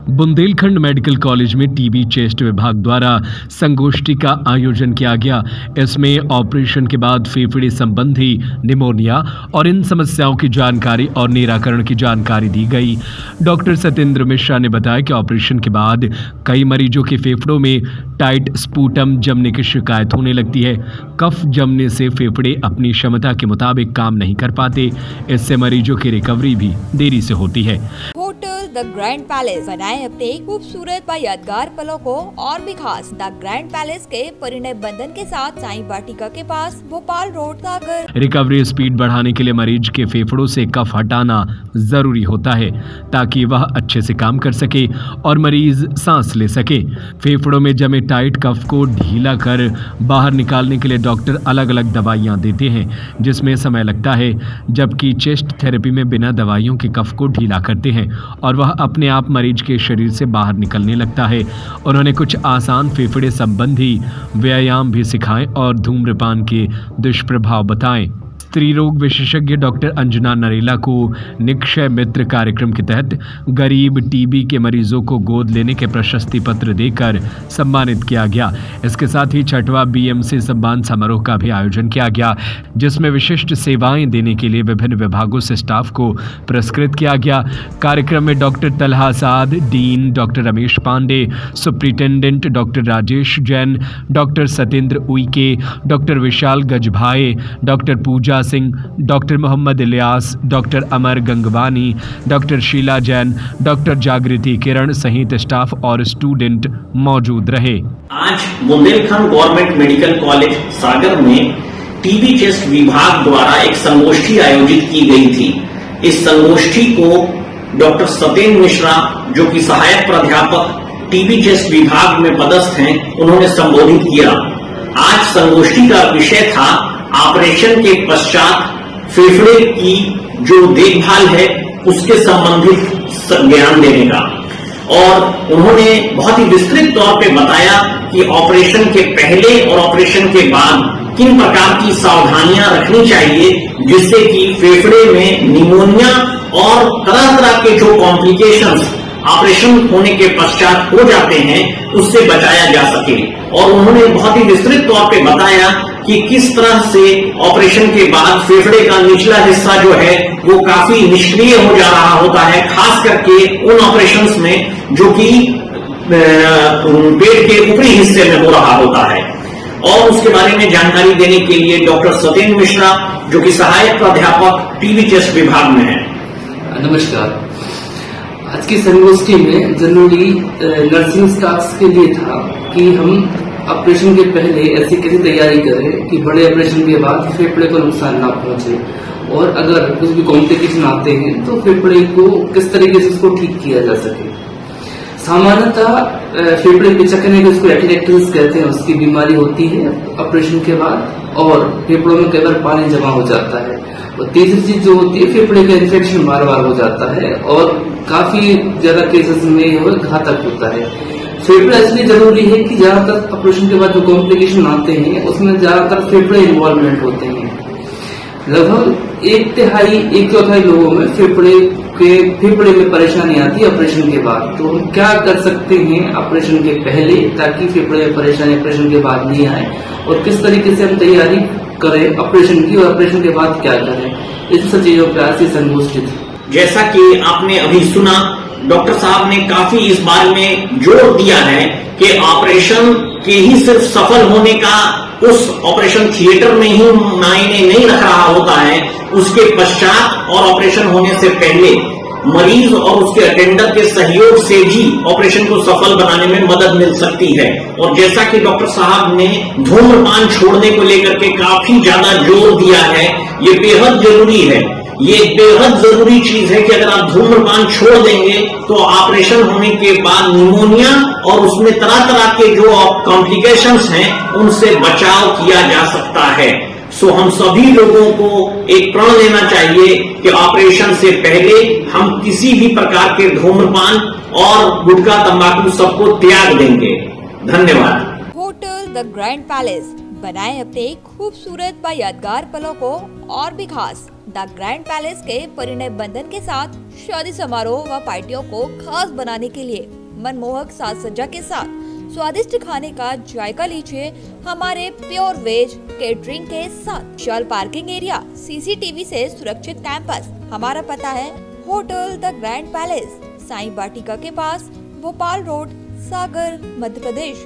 Bundelkhand medical college में TB chest विभाग द्वारा संगोष्ठी का आयोजन किया गया। इसमें ऑपरेशन के बाद फेफड़े संबंधी निमोनिया और इन समस्याओं की जानकारी और निराकरण की जानकारी दी गई। डॉक्टर सत्येंद्र मिश्रा ने बताया कि ऑपरेशन के बाद कई मरीजों के फेफड़ों में टाइट स्पूटम जमने की शिकायत होने लगती है। कफ जमने से फेफड़े अपनी क्षमता के मुताबिक काम नहीं कर पाते। इससे मरीजों की रिकवरी भी देरी से होती है। होटल द ग्रैंड पैलेस बनाए अपने खूबसूरत व यादगार पलों को और भी खास। द ग्रैंड पैलेस के परिणय बंधन के साथ साईं वाटिका के पास, भोपाल रोड, सागर। रिकवरी स्पीड बढ़ाने के लिए मरीज के फेफड़ों से कफ हटाना जरूरी होता है ताकि वह अच्छे से काम कर सके और मरीज सांस ले सके। फेफड़ों में जमे टाइट कफ को ढीला कर बाहर निकालने के लिए डॉक्टर अलग अलग दवाइयां देते हैं जिसमें समय लगता है, जबकि चेस्ट थेरेपी में बिना दवाइयों के कफ को ढीला करते हैं और वह अपने आप मरीज के शरीर से बाहर निकलने लगता है। उन्होंने कुछ आसान फेफड़े संबंधी व्यायाम भी सिखाए और धूम्रपान के दुष्प्रभाव बताएं। स्त्री रोग विशेषज्ञ डॉक्टर अंजना नरेला को निक्षय मित्र कार्यक्रम के तहत गरीब टीबी के मरीजों को गोद लेने के प्रशस्ति पत्र देकर सम्मानित किया गया। इसके साथ ही 6वां बीएमसी सम्मान समारोह का भी आयोजन किया गया, जिसमें विशिष्ट सेवाएं देने के लिए विभिन्न विभागों से स्टाफ को पुरस्कृत किया गया। कार्यक्रम में doctor Talha Saad, dean doctor Ramesh Pandey, superintendent doctor Rajesh Jain, doctor Satyendra Uike, doctor Vishal Gajbhaye, doctor Pooja Singh, doctor Mohammad Ilyas, doctor Amar Gangwani, doctor Sheela Jain, doctor Jagriti Kiran सहित स्टाफ और स्टूडेंट मौजूद रहे। आज Bundelkhand government medical college Sagar में टीबी चेस्ट विभाग द्वारा एक संगोष्ठी आयोजित की गई थी। इस संगोष्ठी को डॉक्टर सत्येंद्र मिश्रा, जो कि सहायक प्राध्यापक टीबी चेस्ट विभाग में पदस्थ हैं, उन्होंने संबोधित किया। आज संगोष्ठी का विषय था ऑपरेशन के पश्चात फेफड़े की जो देखभाल है उसके संबंधित ज्ञान देने का, और उन्होंने बहुत ही विस्तृत तौर पे बताया कि ऑपरेशन के पहले और ऑपरेशन के बाद किन प्रकार की सावधानियां रखनी चाहिए जिससे कि फेफड़े में निमोनिया और तरह तरह के जो कॉम्प्लिकेशंस ऑपरेशन होने के पश्चात हो जाते हैं उससे बचाया जा सके। और उन्होंने बहुत ही विस्तृत तौर पे बताया कि किस तरह से ऑपरेशन के बाद फेफड़े का निचला हिस्सा जो है वो काफी निष्क्रिय हो जा रहा होता है, खास करके उन ऑपरेशंस में जो कि पेट के ऊपरी हिस्से में हो रहा होता है। और उसके बारे में जानकारी देने के लिए डॉक्टर सत्येंद्र मिश्रा, जो कि सहायक प्राध्यापक टीबी चेस्ट विभाग में है। नमस्कार। आज की संगोष्ठी में जनरली नर्सिंग स्टाफ के लिए था कि हम ऑपरेशन के पहले ऐसी कैसी तैयारी करें कि बड़े ऑपरेशन के बाद फेफड़े को नुकसान ना पहुंचे, और अगर कुछ भी कॉम्प्लिकेशन आते हैं तो फेफड़े को किस तरीके से उसको ठीक किया जा सके। सामान्यतः फेफड़े पिचकने को, इसको एटिलेक्टोसिस कहते हैं, उसकी बीमारी होती है ऑपरेशन के बाद, और फेफड़ों में कई बार पानी जमा हो जाता है। और तीसरी चीज जो होती है, फेफड़े का इन्फेक्शन बार बार हो जाता है और काफी ज्यादा केसेस में यह घातक होता है। फेफड़ा इसलिए जरूरी है कि ज्यादातर ऑपरेशन के बाद जो कॉम्प्लिकेशन आते हैं उसमें ज्यादातर फेफड़े इन्वॉल्वमेंट होते हैं। लगभग 1/3 लोगों में फेफड़े में परेशानी आती है ऑपरेशन के बाद। तो हम क्या कर सकते हैं ऑपरेशन के पहले ताकि फेफड़े में परेशानी ऑपरेशन के बाद नहीं आए, और किस तरीके से हम तैयारी करें ऑपरेशन की, और ऑपरेशन के बाद क्या करें, इस सब चीजों पर आज संगोष्ठी थी। जैसा कि आपने अभी सुना, डॉक्टर साहब ने काफी इस बारे में जोर दिया है कि ऑपरेशन के ही सिर्फ सफल होने का उस ऑपरेशन थिएटर में ही मायने नहीं रख रहा होता है, उसके पश्चात और ऑपरेशन होने से पहले मरीज और उसके अटेंडर के सहयोग से भी ऑपरेशन को सफल बनाने में मदद मिल सकती है। और जैसा कि डॉक्टर साहब ने धूम्रपान छोड़ने को लेकर के काफी ज्यादा जोर दिया है, ये बेहद जरूरी है। ये बेहद जरूरी चीज है कि अगर आप धूम्रपान छोड़ देंगे तो ऑपरेशन होने के बाद निमोनिया और उसमें तरह तरह के जो कॉम्प्लिकेशंस हैं उनसे बचाव किया जा सकता है। सो हम सभी लोगों को एक प्रण लेना चाहिए कि ऑपरेशन से पहले हम किसी भी प्रकार के धूम्रपान और गुटखा तंबाकू सबको त्याग देंगे। धन्यवाद। होटल द ग्रैंड पैलेस बनाए अपने खूबसूरत व यादगार पलों को और भी खास। द ग्रैंड पैलेस के परिणय बंधन के साथ शादी समारोह व पार्टियों को खास बनाने के लिए मनमोहक साज सज्जा के साथ स्वादिष्ट खाने का जायका लीजिए हमारे प्योर वेज केटरिंग के साथ। विशाल पार्किंग एरिया, सीसीटीवी से सुरक्षित कैंपस। हमारा पता है hotel the grand palace, Sai Vatika के पास, भोपाल रोड, सागर, मध्य प्रदेश।